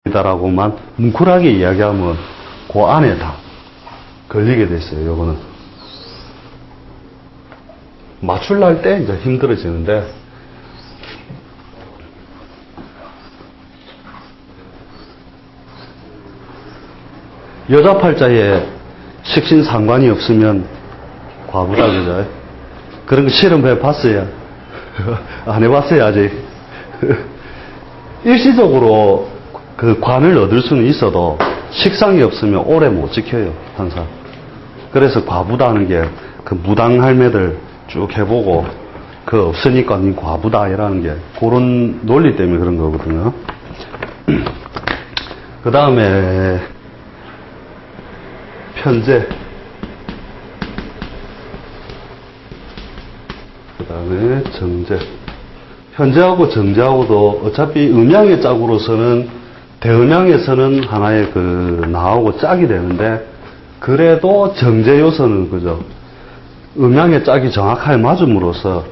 이다라고만 뭉클하게 이야기하면 그 안에 다 걸리게 됐어요. 요거는 맞출라 할 때 이제 힘들어지는데, 여자 팔자에 식신 상관이 없으면 과부다, 그죠? 그런 거 실험해 봤어요? 안 해봤어요, 아직. 일시적으로 그 관을 얻을 수는 있어도 식상이 없으면 오래 못 지켜요, 항상. 그래서 과부다 하는 게 그 무당 할매들 쭉 해보고 그 없으니까 니 과부다 이라는 게 그런 논리 때문에 그런 거거든요. 그 다음에 편재, 그 다음에 정재. 편재하고 정재하고도 어차피 음양의 짝으로서는 대음양에서는 하나의 그 나하고 짝이 되는데, 그래도 정재 요소는 그죠, 음양의 짝이 정확하게 맞음으로써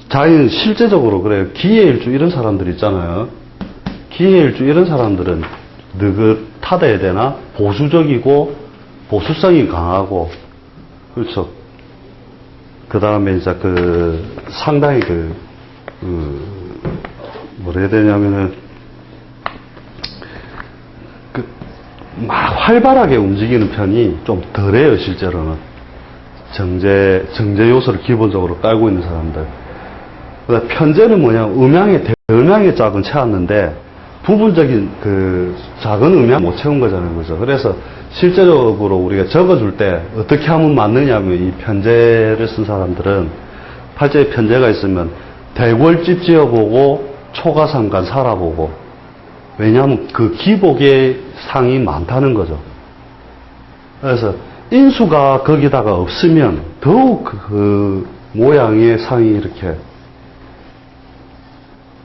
자기는 실제적으로 그래요. 기해일주 이런 사람들 있잖아요. 기해일주 이런 사람들은 느긋하다 해야 되나? 보수적이고 보수성이 강하고, 그렇죠. 그 다음에 이제 그 상당히 뭐라 해야 되냐면은 막 활발하게 움직이는 편이 좀 덜해요, 실제로는. 정제 요소를 기본적으로 깔고 있는 사람들. 그다음 편재는 뭐냐, 대음양의 짝은 채웠는데, 부분적인 그 작은 음양 못 채운 거잖아요, 그죠? 그래서 실제적으로 우리가 적어줄 때 어떻게 하면 맞느냐면, 이 편재를 쓴 사람들은 팔자에 편재가 있으면 대궐집 지어보고 초가삼간 살아보고, 왜냐하면 그 기복의 상이 많다는 거죠. 그래서 인수가 거기다가 없으면 더욱 그 모양의 상이 이렇게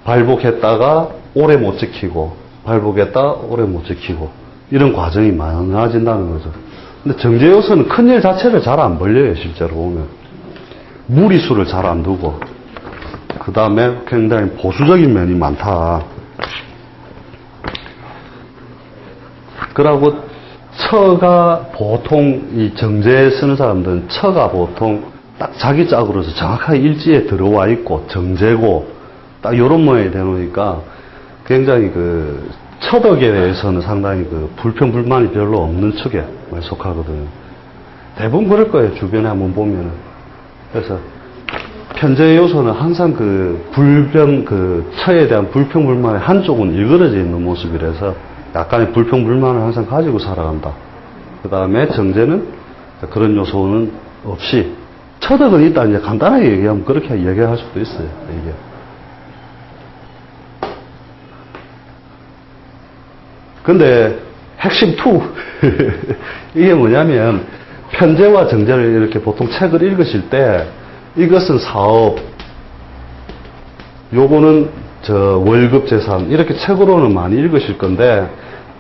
발복했다가 오래 못 지키고, 발복했다가 오래 못 지키고, 이런 과정이 많아진다는 거죠. 근데 정제 요소는 큰일 자체를 잘 안 벌려요, 실제로 보면. 무리수를 잘 안 두고, 그 다음에 굉장히 보수적인 면이 많다. 그러고 처가 보통 이 정제에 쓰는 사람들은 처가 보통 딱 자기 짝으로서 정확하게 일지에 들어와 있고 정제고 딱 요런 모양이 되놓으니까 굉장히 그 처덕에 대해서는 상당히 그 불평불만이 별로 없는 측에 속하거든요. 대부분 그럴 거예요, 주변에 한번 보면은. 그래서 편재 요소는 항상 그 처에 대한 불평불만의 한쪽은 일그러져 있는 모습이라서 약간의 불평불만을 항상 가지고 살아간다. 그 다음에 정제는 그런 요소는 없이, 처덕은 있다, 이제 간단하게 얘기하면 그렇게 얘기할 수도 있어요, 이게. 근데 핵심 2 이게 뭐냐면, 편재와 정제를 이렇게 보통 책을 읽으실 때 이것은 사업, 요거는 월급 재산, 이렇게 책으로는 많이 읽으실 건데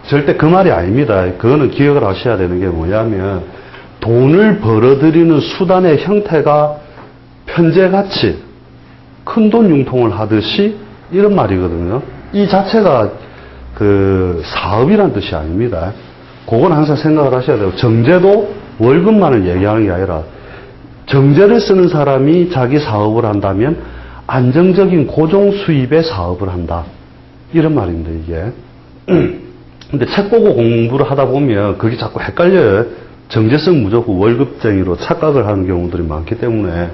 절대 그 말이 아닙니다. 그거는 기억을 하셔야 되는 게 뭐냐면, 돈을 벌어들이는 수단의 형태가 편재같이 큰돈 융통을 하듯이 이런 말이거든요. 이 자체가 그 사업이란 뜻이 아닙니다. 그건 항상 생각을 하셔야 돼요. 정제도 월급만을 얘기하는 게 아니라, 정제를 쓰는 사람이 자기 사업을 한다면 안정적인 고정 수입의 사업을 한다, 이런 말입니다, 이게. 근데 책 보고 공부를 하다 보면 그게 자꾸 헷갈려요. 정제성 무조건 월급쟁이로 착각을 하는 경우들이 많기 때문에.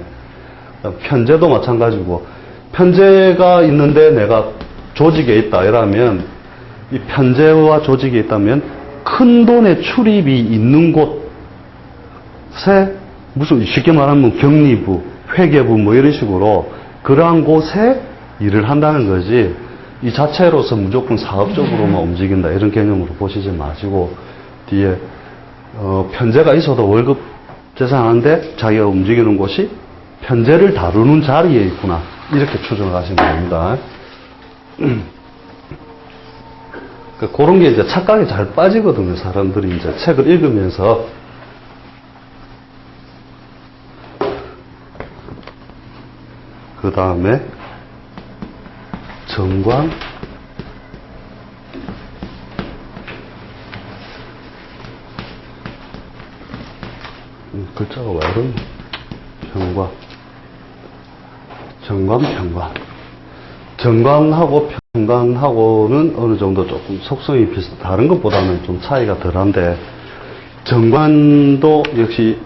편재도 마찬가지고, 편재가 있는데 내가 조직에 있다 이러면, 이 편재와 조직에 있다면 큰 돈의 출입이 있는 곳에, 무슨 쉽게 말하면 격리부, 회계부 뭐 이런 식으로 그러한 곳에 일을 한다는 거지, 이 자체로서 무조건 사업적으로만 움직인다 이런 개념으로 보시지 마시고, 뒤에 편재가 있어도 월급 재산하는데 자기가 움직이는 곳이 편재를 다루는 자리에 있구나, 이렇게 추정을 하시면 됩니다. 그런 게 이제 착각이 잘 빠지거든요, 사람들이 이제 책을 읽으면서. 그 다음에 정관, 글자가 왜 이러니? 평관. 정관, 평관. 정관하고 평관하고는 어느 정도 조금 속성이 다른 것보다는 좀 차이가 덜한데, 정관도 역시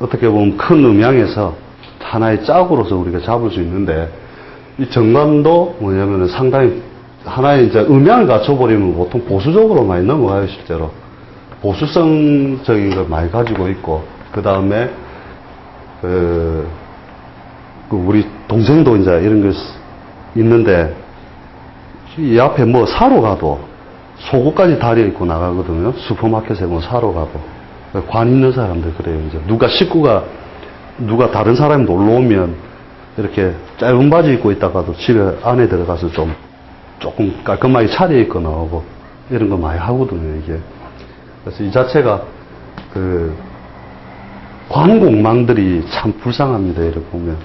어떻게 보면 큰 음양에서 하나의 짝으로서 우리가 잡을 수 있는데, 이 정관도 뭐냐면은 상당히 하나의 이제 음양을 갖춰버리면 보통 보수적으로 많이 넘어가요, 실제로. 보수성적인 걸 많이 가지고 있고, 그 다음에, 우리 동생도 이제 이런 거 있는데, 이 앞에 뭐 사러 가도 속옷까지 다려입고 나가거든요. 슈퍼마켓에 뭐 사러 가도. 관 있는 사람들 그래요. 이제 누가 다른 사람이 놀러 오면 이렇게 짧은 바지 입고 있다가도 집에 안에 들어가서 조금 깔끔하게 차려입고 나오고 이런 거 많이 하거든요, 이게. 그래서 이 자체가 관공망들이 참 불쌍합니다, 이렇게 보면.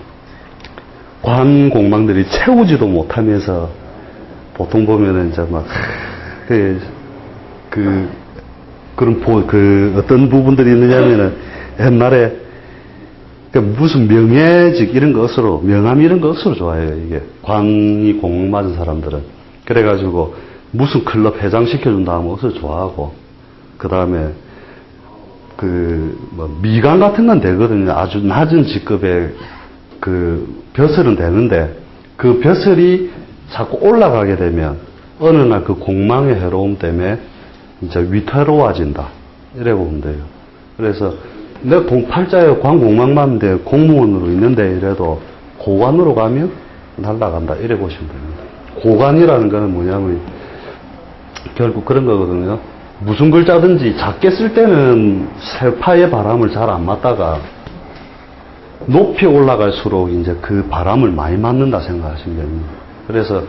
관공망들이 채우지도 못하면서 보통 보면은 이제 막, 어떤 부분들이 있느냐면은 옛날에 무슨 명예직 이런 것으로, 명함 이런 것으로 좋아해요, 이게. 관이 공을 맞은 사람들은. 그래가지고 무슨 클럽 회장 시켜준다 하면 것을 좋아하고, 그 다음에 미관 같은 건 되거든요. 아주 낮은 직급의 벼슬은 되는데, 그 벼슬이 자꾸 올라가게 되면 어느 날 그 공망의 해로움 때문에 이제 위태로워진다. 이래 보면 돼요. 그래서 내 팔자에 관공망만인데 공무원으로 있는데 이래도 고관으로 가면 날아간다. 이래 보시면 됩니다. 고관이라는 거는 뭐냐면 결국 그런 거거든요. 무슨 글자든지 작게 쓸 때는 세파의 바람을 잘 안 맞다가 높이 올라갈수록 이제 그 바람을 많이 맞는다 생각하시면 됩니다. 그래서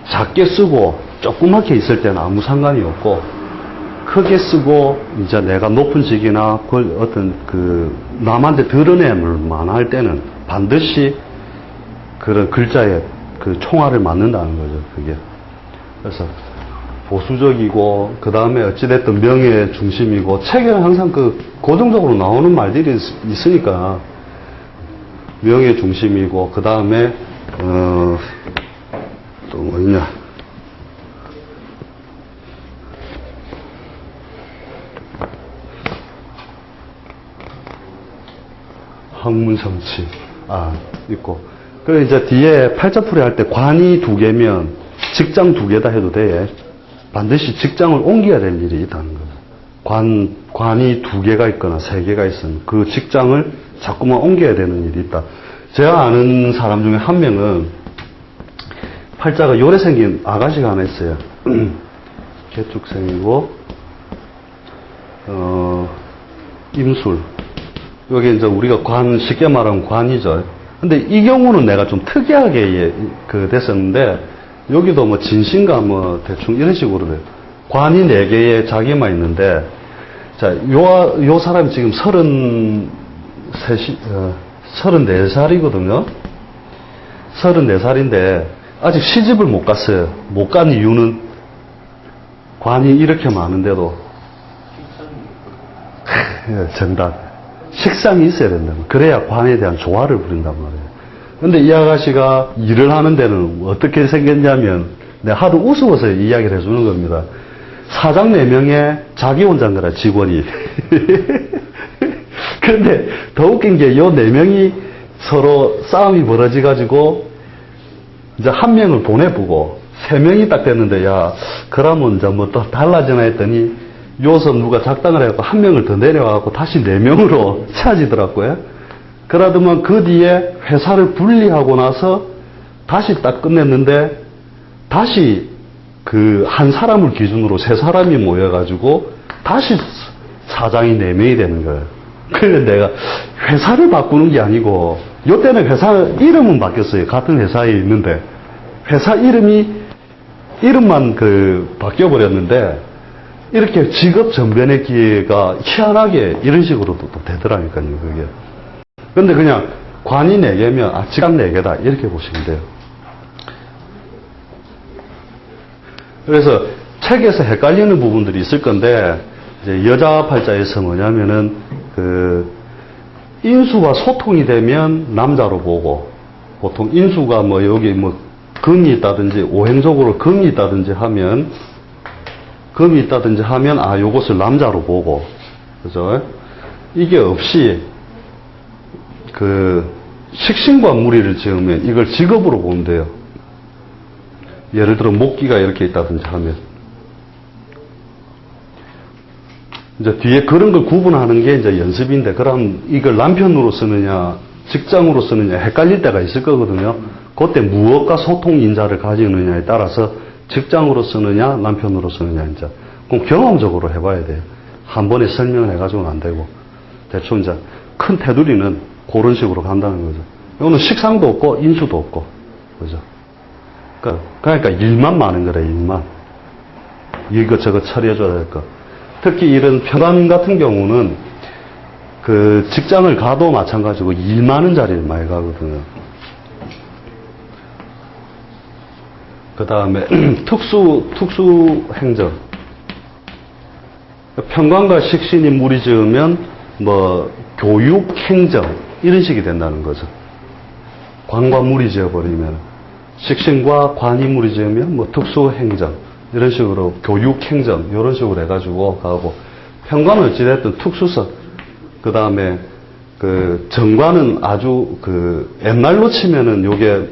작게 쓰고 조그맣게 있을 때는 아무 상관이 없고, 크게 쓰고 이제 내가 높은 직이나 어떤 남한테 드러냄을 만할 때는 반드시 그런 글자에 총알을 맞는다는 거죠, 그게. 그래서 보수적이고, 그 다음에 어찌됐든 명예 중심이고, 책에는 항상 고정적으로 나오는 말들이 있으니까, 명예 중심이고, 그 다음에, 또 뭐 있냐. 학문성취. 있고. 그리고 이제 뒤에 팔자풀이 할 때 관이 2개면 직장 2개다 해도 돼. 반드시 직장을 옮겨야 될 일이 있다는 거죠. 관이 2개가 있거나 3개가 있으면 그 직장을 자꾸만 옮겨야 되는 일이 있다. 제가 아는 사람 중에 한 명은 팔자가 요래 생긴 아가씨가 하나 있어요. 개축생이고, 임술. 여기 이제 우리가 쉽게 말하면 관이죠. 근데 이 경우는 내가 좀 특이하게 됐었는데, 여기도 뭐 진신가 뭐 대충 이런 식으로 돼요. 관이 4개에 자기만 있는데, 자, 요 사람이 지금 34살이거든요. 34살인데, 아직 시집을 못 갔어요. 못 간 이유는 관이 이렇게 많은데도 정답. 식상이 있어야 된다. 그래야 관에 대한 조화를 부린단 말이에요. 근데 이 아가씨가 일을 하는 데는 어떻게 생겼냐면, 내가 하도 우스워서 이야기를 해주는 겁니다. 사장 4명에 자기 혼자인 거라, 직원이. 근데 더 웃긴 게 요 4명이 서로 싸움이 벌어져가지고 이제 한 명을 보내보고 3명이 딱 됐는데, 야, 그러면 이제 뭐 또 달라지나 했더니 요서 누가 작당을 해갖고 한 명을 더 내려가고 다시 4명으로 채워지더라고요. 그러더만 그 뒤에 회사를 분리하고 나서 다시 딱 끝냈는데, 다시 한 사람을 기준으로 3사람이 모여가지고 다시 사장이 4명이 되는 거예요. 그래서 내가 회사를 바꾸는 게 아니고, 요때는 회사 이름은 바뀌었어요. 같은 회사에 있는데 회사 이름만 바뀌어버렸는데, 이렇게 직업 전변의 기회가 희한하게 이런 식으로도 또 되더라니까요, 그게. 근데 그냥 관이 4개면, 직감 4개다. 이렇게 보시면 돼요. 그래서 책에서 헷갈리는 부분들이 있을 건데, 이제 여자 팔자에서 뭐냐면은, 인수와 소통이 되면 남자로 보고, 보통 인수가 뭐 여기 뭐 금이 있다든지 오행적으로 금이 있다든지 하면 아 요것을 남자로 보고, 그죠? 이게 없이 식신과 무리를 지으면 이걸 직업으로 보면 돼요. 예를 들어 목기가 이렇게 있다든지 하면 이제 뒤에 그런 걸 구분하는 게 이제 연습인데, 그럼 이걸 남편으로 쓰느냐 직장으로 쓰느냐 헷갈릴 때가 있을 거거든요. 그때 무엇과 소통 인자를 가지느냐에 따라서 직장으로 쓰느냐 남편으로 쓰느냐 이제 그럼 경험적으로 해봐야 돼요. 한 번에 설명을 해가지고는 안 되고 대충 이제 큰 테두리는 그런 식으로 간다는 거죠. 이거는 식상도 없고 인수도 없고, 그죠? 그러니까 일만 많은 거래. 일만 이것저것 처리해줘야 될 거. 특히 이런 편안 같은 경우는 직장을 가도 마찬가지고 일 많은 자리를 많이 가거든요. 그 다음에 특수 행정. 편관과 식신이 무리 지으면 뭐 교육 행정 이런 식이 된다는 거죠. 관과 무리 지어버리면, 식신과 관이 무리 지으면 뭐 특수 행정 이런 식으로 교육 행정 이런 식으로 해가지고 가고, 편관은 어찌됐든 특수성, 그 다음에 정관은 아주 옛날로 치면은 요게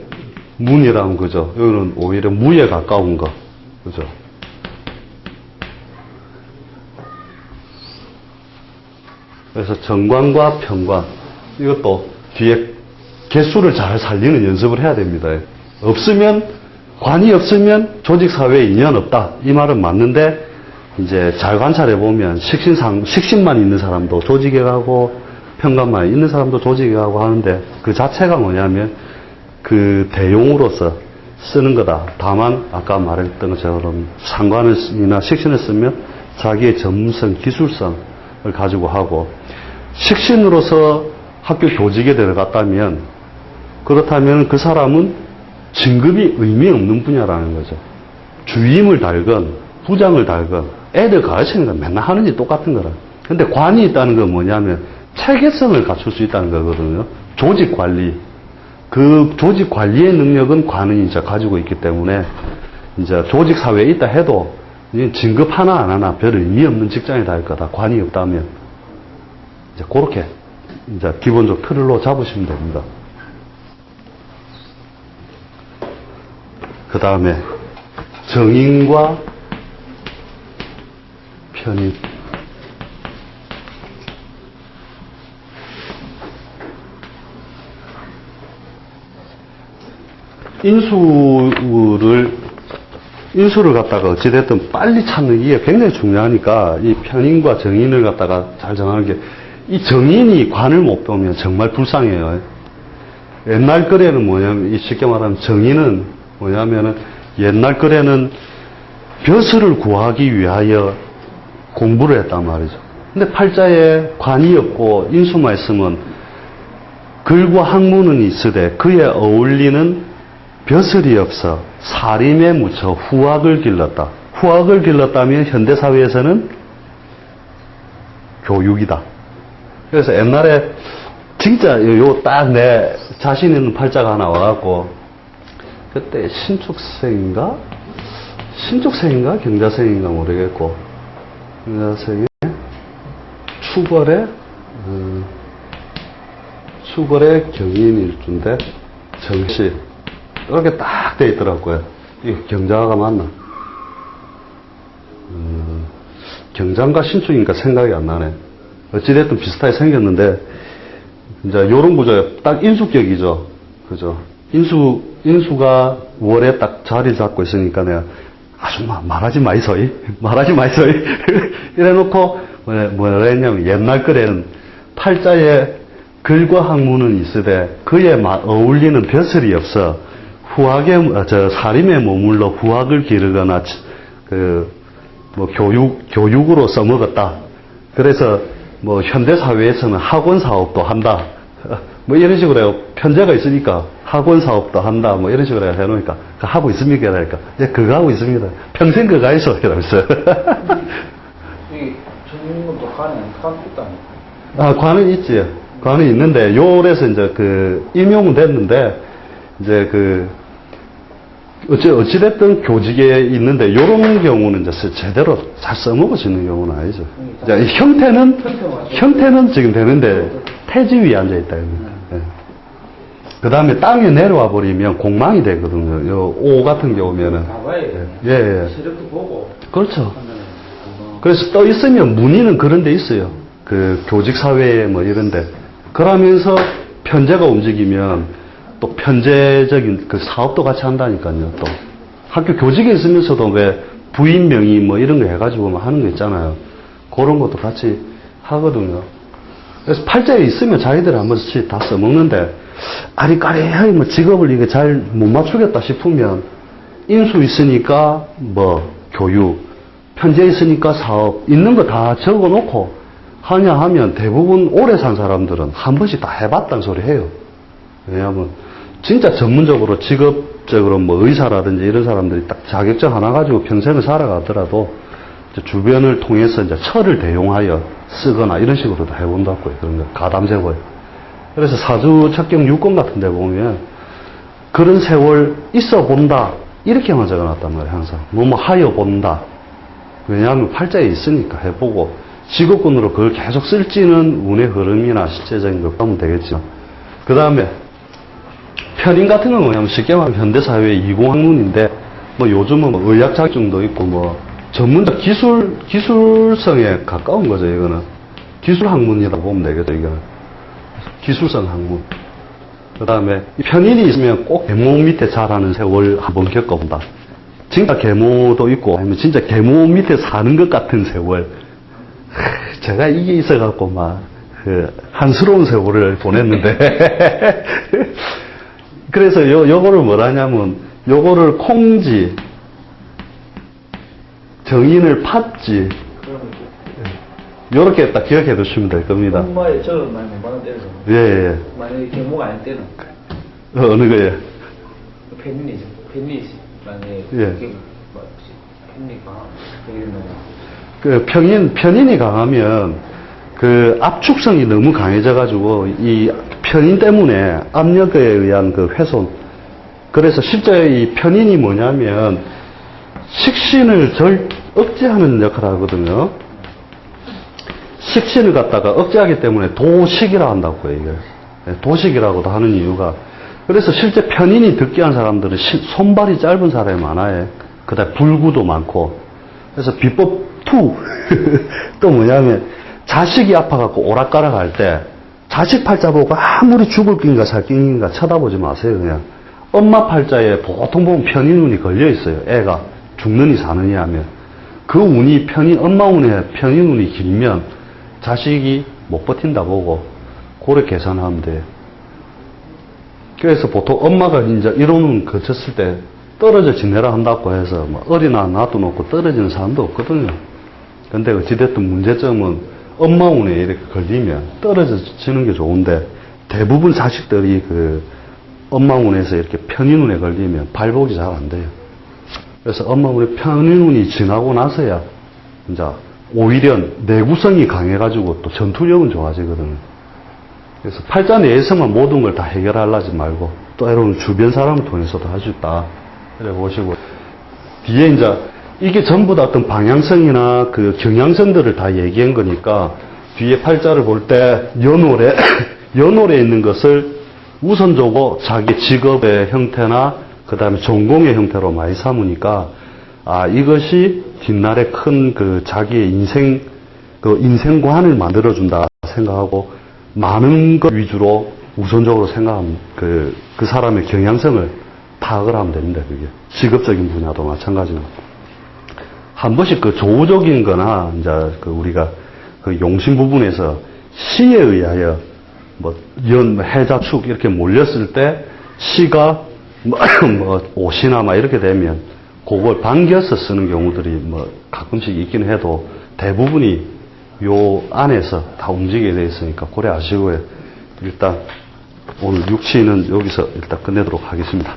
문이라는 거죠. 여기는 오히려 무에 가까운 거, 그죠? 그래서 정관과 편관, 이것도 뒤에 개수를 잘 살리는 연습을 해야 됩니다. 관이 없으면 조직사회에 인연 없다. 이 말은 맞는데, 이제 잘 관찰해 보면 식신만 있는 사람도 조직에 가고, 편관만 있는 사람도 조직에 가고 하는데, 그 자체가 뭐냐면, 대용으로서 쓰는 거다. 다만, 아까 말했던 것처럼 상관이나 식신을 쓰면 자기의 전문성, 기술성을 가지고 하고, 식신으로서 학교 교직에 들어갔다면, 그렇다면 그 사람은 진급이 의미 없는 분야라는 거죠. 주임을 달건, 부장을 달건, 애들 가르치는 건 맨날 하는 일 똑같은 거라. 근데 관이 있다는 건 뭐냐면, 체계성을 갖출 수 있다는 거거든요. 조직 관리. 그 조직 관리의 능력은 관은 이제 가지고 있기 때문에, 이제 조직 사회에 있다 해도, 진급 하나 안 하나 별 의미 없는 직장에 다닐 거다. 관이 없다면. 이제 그렇게 이제 기본적 틀로 잡으시면 됩니다. 그 다음에 정인과 편인. 인수를 갖다가 어찌됐든 빨리 찾는 게 굉장히 중요하니까 이 편인과 정인을 갖다가 잘 정하는 게, 이 정인이 관을 못 보면 정말 불쌍해요. 옛날 글에는 뭐냐면, 쉽게 말하면 정인은 뭐냐면은, 옛날 글에는 벼슬을 구하기 위하여 공부를 했단 말이죠. 근데 팔자에 관이 없고 인수만 있으면 글과 학문은 있으되 그에 어울리는 벼슬이 없어 사림에 묻혀 후학을 길렀다. 후학을 길렀다면 현대사회에서는 교육이다. 그래서 옛날에 진짜 요 딱 내 자신 있는 팔자가 하나 와갖고, 그때 신축생인가 경자생인가 모르겠고, 경자생에 추벌의 경인일주인데 정시 이렇게 딱 돼 있더라고요. 이 경자가 맞나? 경장과 신축이니까 생각이 안 나네. 어찌됐든 비슷하게 생겼는데, 이제 요런 구조에 딱 인수격이죠. 그죠? 인수가 월에 딱 자리 잡고 있으니까 내가 아주 말하지 마이소이. 이래 놓고, 뭐라 했냐면, 옛날 글에는 팔자에 글과 학문은 있으되 그에 어울리는 벼슬이 없어 사림에 머물러 후학을 기르거나 교육으로 써먹었다. 그래서 현대 사회에서는 학원 사업도 한다. 이런 식으로 해요. 편제가 있으니까 학원 사업도 한다. 이런 식으로 해놓으니까 하고 있습니까? 그러니까 그거 하고 있습니다. 평생 그거 있어. 이러면서. 이 전문도 하는 사람도 아니고. 관은 있지요. 관은 있는데, 요래서 이제 임용은 됐는데, 이제 어찌됐든 교직에 있는데, 요런 경우는 이제 제대로 잘 써먹어지는 경우는 아니죠. 이제 형태는 지금 되는데, 태지 위에 앉아있다. 그 다음에 땅에 내려와 버리면 공망이 되거든요. 요 오 같은 경우면은. 예. 세력도 보고. 그렇죠. 그래서 떠 있으면 문의는 그런 데 있어요. 교직 사회에 뭐 이런데. 그러면서 편제가 움직이면 또 편제적인 사업도 같이 한다니까요. 또 학교 교직에 있으면서도 왜 부인 명의 뭐 이런 거 해가지고 뭐 하는 거 있잖아요. 그런 것도 같이 하거든요. 그래서 팔자에 있으면 자기들이 한 번씩 다 써먹는데, 아리까리하게 뭐 직업을 이게 잘 못 맞추겠다 싶으면, 인수 있으니까 뭐 교육, 편제 있으니까 사업, 있는 거 다 적어 놓고 하냐 하면 대부분 오래 산 사람들은 한 번씩 다 해봤다는 소리 해요. 왜냐하면 진짜 전문적으로 직업적으로 뭐 의사라든지 이런 사람들이 딱 자격증 하나 가지고 평생을 살아가더라도 주변을 통해서 이제 철을 대용하여 쓰거나 이런 식으로도 해본다고요. 그런 거 가담세월. 그래서 사주 첩경 유권 같은 데 보면 그런 세월 있어 본다 이렇게만 적어놨단 말이에요. 항상 뭐뭐 하여 본다. 왜냐하면 팔자에 있으니까 해보고 직업군으로 그걸 계속 쓸지는 운의 흐름이나 실제적인 것 보면 되겠죠. 그 다음에 편인 같은 건 뭐냐면 쉽게 말하면 현대사회의 이공학문인데 뭐 요즘은 뭐 의학 자격증도 있고 뭐 전문적 기술성에 가까운 거죠. 이거는 기술학문이라고 보면 되겠죠. 이거는 기술성 학문. 그 다음에 편인이 있으면 꼭 계모 밑에 자라는 세월 한번 겪어본다. 진짜 계모도 있고 아니면 진짜 계모 밑에 사는 것 같은 세월. 제가 이게 있어갖고 막 한스러운 세월을 보냈는데 그래서 요거를 뭐라냐면 요거를 콩지 정인을 팥지 요렇게 딱 기억해 두시면 될 겁니다. 엄마의 저를 많이 못 받는 때는. 예. 만약에 계모가 아닐 때는. 어느 거예요? 편인이죠. 편인이지. 만약에. 예. 편인이 편인이 강하면 압축성이 너무 강해져가지고 이 편인 때문에 압력에 의한 훼손. 그래서 실제 이 편인이 뭐냐면 식신을 억제하는 역할을 하거든요. 식신을 갖다가 억제하기 때문에 도식이라 한다고요, 이게. 도식이라고도 하는 이유가. 그래서 실제 편인이 득기한 사람들은 손발이 짧은 사람이 많아요. 그 다음에 불구도 많고. 그래서 비법 2. 또 뭐냐면, 자식이 아파갖고 오락가락 할 때, 자식 팔자 보고 아무리 죽을 낀가 살 낀가 쳐다보지 마세요, 그냥. 엄마 팔자에 보통 보면 편인 운이 걸려 있어요, 애가. 죽느니 사느니 하면. 그 운이 엄마 운에 편인 운이 길면, 자식이 못 버틴다 보고, 고래 계산하면 돼요. 그래서 보통 엄마가 이제 이런 운 거쳤을 때 떨어져 지내라 한다고 해서 뭐 어린아 놔둬놓고 떨어지는 사람도 없거든요. 근데 어찌됐든 문제점은 엄마 운에 이렇게 걸리면 떨어지는 게 좋은데 대부분 자식들이 엄마 운에서 이렇게 편인 운에 걸리면 발복이 잘 안 돼요. 그래서 엄마 운에 편인 운이 지나고 나서야 이제 오히려 내구성이 강해가지고 또 전투력은 좋아지거든요. 그래서 팔자 내에서만 모든 걸 다 해결하려지 말고 또 여러분 주변 사람을 통해서도 할 수 있다. 그래 보시고 뒤에 이제 이게 전부 다 어떤 방향성이나 경향성들을 다 얘기한 거니까 뒤에 팔자를 볼 때 연월에 있는 것을 우선적으로 자기 직업의 형태나 그 다음에 전공의 형태로 많이 삼으니까 이것이 뒷날에 큰 자기의 인생관을 만들어준다 생각하고 많은 것 위주로 우선적으로 생각하면 그 사람의 경향성을 파악을 하면 됩니다. 그게 직업적인 분야도 마찬가지고 한 번씩 조우적인 거나 이제 우리가 용신 부분에서 시에 의하여 해자축 이렇게 몰렸을 때 시가 오시나 이렇게 되면 그걸 반겨서 쓰는 경우들이 가끔씩 있긴 해도 대부분이 요 안에서 다 움직이게 되어 있으니까 고려 아시고요. 일단 오늘 육치는 여기서 일단 끝내도록 하겠습니다.